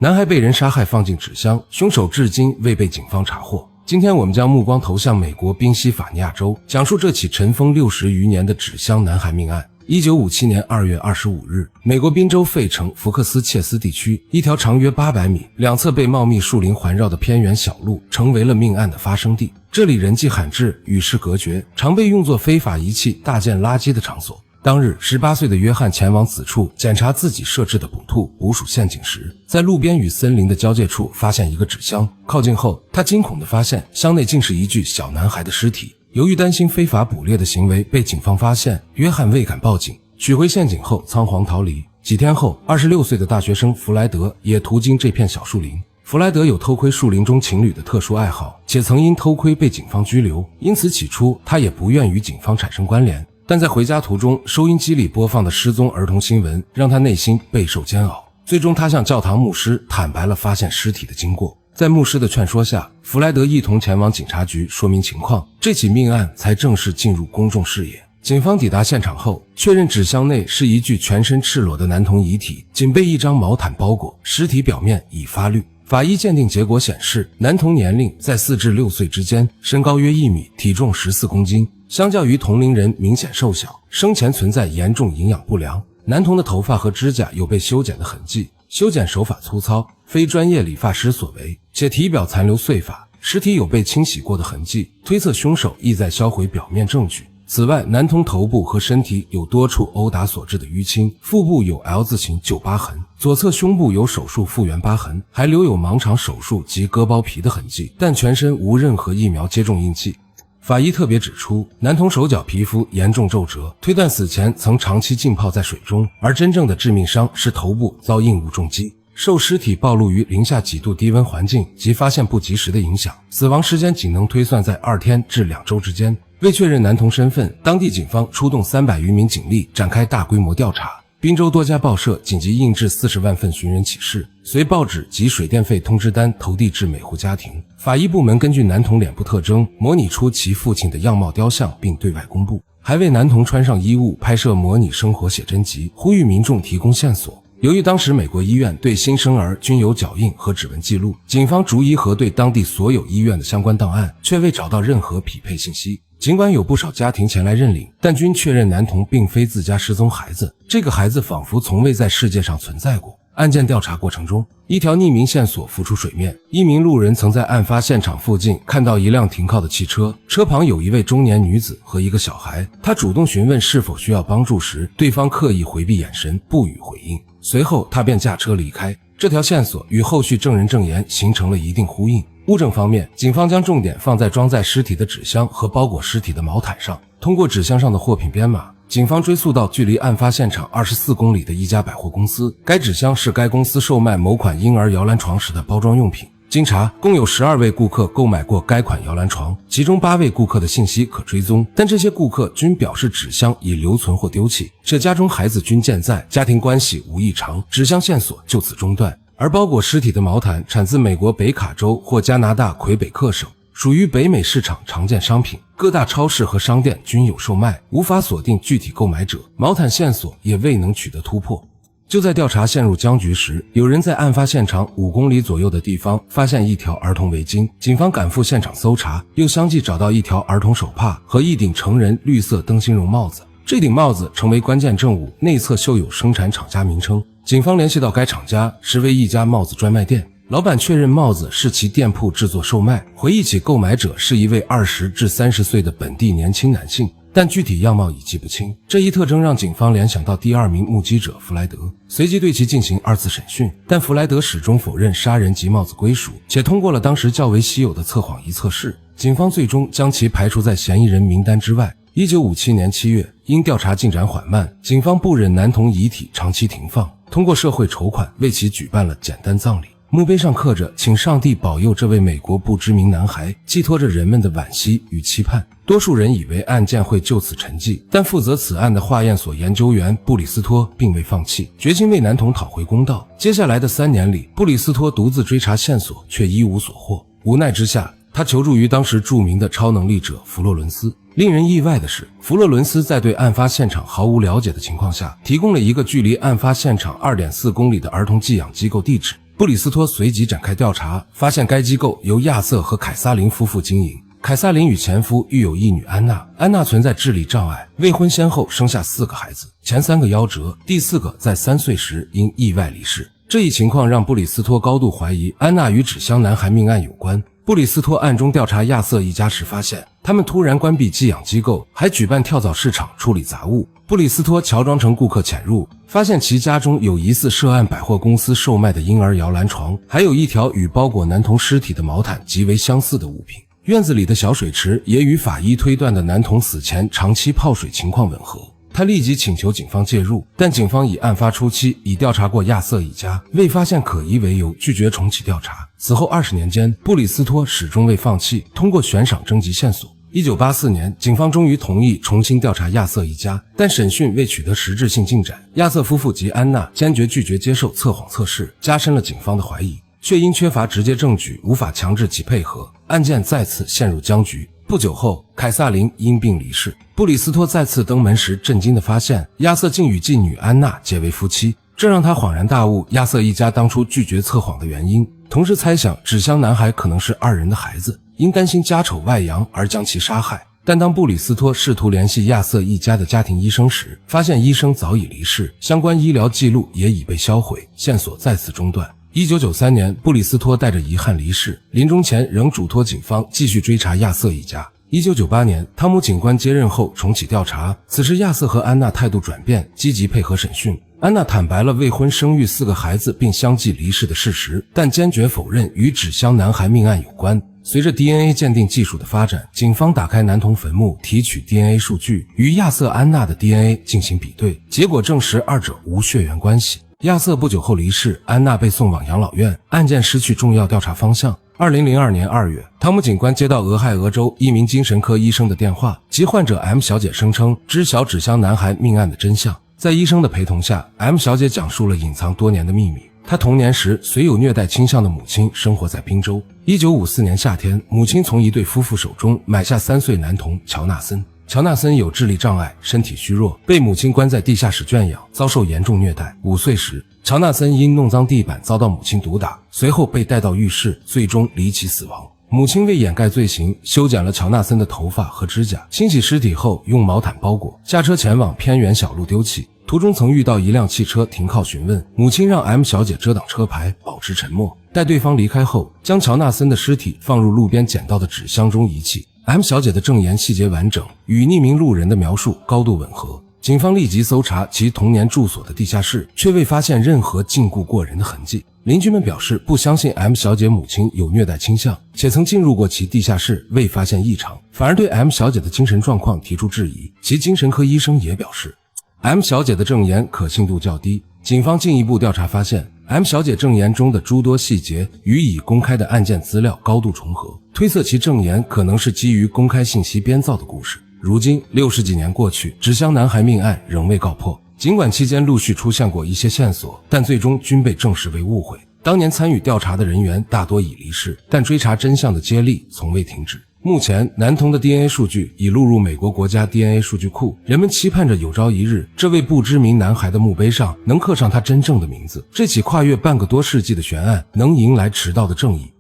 男孩被人杀害放进纸箱，凶手至今未被警方查获。今天我们将目光投向美国宾夕法尼亚州，讲述这起尘封60余年的纸箱男孩命案。1957年2月25日，美国宾州费城福克斯切斯地区一条长约800米、两侧被茂密树林环绕的偏远小路成为了命案的发生地。这里人迹罕至，与世隔绝，常被用作非法遗弃、大件垃圾的场所。当日18岁的约翰前往此处检查自己设置的捕鼠陷阱时，在路边与森林的交界处发现一个纸箱。靠近后，他惊恐地发现箱内竟是一具小男孩的尸体。由于担心非法捕猎的行为被警方发现，约翰未敢报警，取回陷阱后仓皇逃离。几天后，26岁的大学生弗莱德也途经这片小树林。弗莱德有偷窥树林中情侣的特殊爱好，且曾因偷窥被警方拘留，因此起初他也不愿与警方产生关联。但在回家途中，收音机里播放的失踪儿童新闻让他内心备受煎熬。最终他向教堂牧师坦白了发现尸体的经过。在牧师的劝说下，弗莱德一同前往警察局说明情况，这起命案才正式进入公众视野。警方抵达现场后，确认纸箱内是一具全身赤裸的男童遗体，仅被一张毛毯包裹，尸体表面已发绿。法医鉴定结果显示，男童年龄在4至6岁之间，身高约1米，体重14公斤，相较于同龄人明显瘦小，生前存在严重营养不良。男童的头发和指甲有被修剪的痕迹，修剪手法粗糙，非专业理发师所为，且体表残留碎发，尸体有被清洗过的痕迹，推测凶手意在销毁表面证据。此外，男童头部和身体有多处殴打所致的淤青，腹部有 L 字形旧疤痕，左侧胸部有手术复原疤痕，还留有盲肠手术及割包皮的痕迹，但全身无任何疫苗接种印记。法医特别指出，男童手脚皮肤严重皱褶，推断死前曾长期浸泡在水中，而真正的致命伤是头部遭硬物重击。受尸体暴露于零下几度低温环境及发现不及时的影响，死亡时间仅能推算在2天至2周之间。为确认男童身份，当地警方出动300余名警力展开大规模调查。宾州多家报社紧急印制40万份寻人启事，随报纸及水电费通知单投递至每户家庭。法医部门根据男童脸部特征模拟出其父亲的样貌雕像并对外公布，还为男童穿上衣物拍摄模拟生活写真集，呼吁民众提供线索。由于当时美国医院对新生儿均有脚印和指纹记录，警方逐一核对当地所有医院的相关档案，却未找到任何匹配信息。尽管有不少家庭前来认领，但均确认男童并非自家失踪孩子，这个孩子仿佛从未在世界上存在过。案件调查过程中，一条匿名线索浮出水面。一名路人曾在案发现场附近看到一辆停靠的汽车，车旁有一位中年女子和一个小孩。他主动询问是否需要帮助时，对方刻意回避眼神，不予回应。随后他便驾车离开。这条线索与后续证人证言形成了一定呼应。物证方面，警方将重点放在装载尸体的纸箱和包裹尸体的毛毯上。通过纸箱上的货品编码，警方追溯到距离案发现场24公里的一家百货公司，该纸箱是该公司售卖某款婴儿摇篮床时的包装用品。经查，共有12位顾客购买过该款摇篮床，其中8位顾客的信息可追踪，但这些顾客均表示纸箱已留存或丢弃，且家中孩子均健在，家庭关系无异常，纸箱线索就此中断。而包裹尸体的毛毯产自美国北卡州或加拿大魁北克省，属于北美市场常见商品，各大超市和商店均有售卖，无法锁定具体购买者，毛毯线索也未能取得突破。就在调查陷入僵局时，有人在案发现场5公里左右的地方发现一条儿童围巾，警方赶赴现场搜查，又相继找到一条儿童手帕和一顶成人绿色灯芯绒帽子。这顶帽子成为关键证物，内侧绣有生产厂家名称。警方联系到该厂家，实为一家帽子专卖店，老板确认帽子是其店铺制作售卖，回忆起购买者是一位20至30岁的本地年轻男性，但具体样貌已记不清。这一特征让警方联想到第2名目击者弗莱德，随即对其进行2次审讯，但弗莱德始终否认杀人及帽子归属，且通过了当时较为稀有的测谎仪测试，警方最终将其排除在嫌疑人名单之外。1957年7月，因调查进展缓慢，警方不忍男童遗体长期停放，通过社会筹款为其举办了简单葬礼。墓碑上刻着请上帝保佑这位美国不知名男孩，寄托着人们的惋惜与期盼。多数人以为案件会就此沉寂，但负责此案的化验所研究员布里斯托并未放弃，决心为男童讨回公道。接下来的3年里，布里斯托独自追查线索，却一无所获。无奈之下，他求助于当时著名的超能力者弗洛伦斯。令人意外的是，弗洛伦斯在对案发现场毫无了解的情况下，提供了一个距离案发现场2.4公里的儿童寄养机构地址。布里斯托随即展开调查，发现该机构由亚瑟和凯撒琳夫妇经营。凯撒琳与前夫育有一女安娜，安娜存在智力障碍，未婚先后生下4个孩子，前3个夭折，第4个在3岁时因意外离世。这一情况让布里斯托高度怀疑安娜与纸箱男孩命案有关。布里斯托暗中调查亚瑟一家时发现，他们突然关闭寄养机构，还举办跳蚤市场处理杂物。布里斯托乔装成顾客潜入，发现其家中有疑似涉案百货公司售卖的婴儿摇篮床，还有一条与包裹男童尸体的毛毯极为相似的物品。院子里的小水池也与法医推断的男童死前长期泡水情况吻合。他立即请求警方介入，但警方以案发初期已调查过亚瑟一家，未发现可疑为由，拒绝重启调查。此后20年间，布里斯托始终未放弃，通过悬赏征集线索。1984年，警方终于同意重新调查亚瑟一家，但审讯未取得实质性进展。亚瑟夫妇及安娜坚决拒绝接受测谎测试，加深了警方的怀疑，却因缺乏直接证据，无法强制其配合，案件再次陷入僵局。不久后，凯撒琳因病离世。布里斯托再次登门时，震惊地发现亚瑟竟与继女安娜结为夫妻，这让他恍然大悟亚瑟一家当初拒绝测谎的原因，同时猜想纸箱男孩可能是2人的孩子，因担心家丑外扬而将其杀害。但当布里斯托试图联系亚瑟一家的家庭医生时，发现医生早已离世，相关医疗记录也已被销毁，线索再次中断。1993年，布里斯托带着遗憾离世，临终前仍嘱托警方继续追查亚瑟一家。1998年，汤姆警官接任后重启调查，此时亚瑟和安娜态度转变，积极配合审讯。安娜坦白了未婚生育4个孩子并相继离世的事实，但坚决否认与纸箱男孩命案有关。随着 DNA 鉴定技术的发展，警方打开男童坟墓，提取 DNA 数据，与亚瑟、安娜的 DNA 进行比对，结果证实二者无血缘关系。亚瑟不久后离世，安娜被送往养老院，案件失去重要调查方向。2002年2月，汤姆警官接到俄亥俄州一名精神科医生的电话，其患者 M 小姐声称知晓纸箱男孩命案的真相。在医生的陪同下， M 小姐讲述了隐藏多年的秘密。她童年时虽有虐待倾向的母亲生活在宾州。1954年夏天，母亲从一对夫妇手中买下3岁男童乔纳森。乔纳森有智力障碍，身体虚弱，被母亲关在地下室圈养，遭受严重虐待。5岁时，乔纳森因弄脏地板遭到母亲毒打，随后被带到浴室，最终离奇死亡。母亲为掩盖罪行，修剪了乔纳森的头发和指甲，清洗尸体后用毛毯包裹，下车前往偏远小路丢弃。途中曾遇到一辆汽车停靠询问，母亲让 M 小姐遮挡车牌，保持沉默。待对方离开后，将乔纳森的尸体放入路边捡到的纸箱中遗弃。M 小姐的证言细节完整，与匿名路人的描述高度吻合。警方立即搜查其童年住所的地下室，却未发现任何禁锢过人的痕迹。邻居们表示不相信 M 小姐母亲有虐待倾向，且曾进入过其地下室未发现异常，反而对 M 小姐的精神状况提出质疑。其精神科医生也表示M 小姐的证言可信度较低。警方进一步调查发现， M 小姐证言中的诸多细节与已公开的案件资料高度重合，推测其证言可能是基于公开信息编造的故事。如今60几年过去，纸箱男孩命案仍未告破，尽管期间陆续出现过一些线索，但最终均被证实为误会。当年参与调查的人员大多已离世，但追查真相的接力从未停止。目前，男童的 DNA 数据已录入美国国家 DNA 数据库，人们期盼着有朝一日，这位不知名男孩的墓碑上能刻上他真正的名字，这起跨越半个多世纪的悬案能迎来迟到的正义。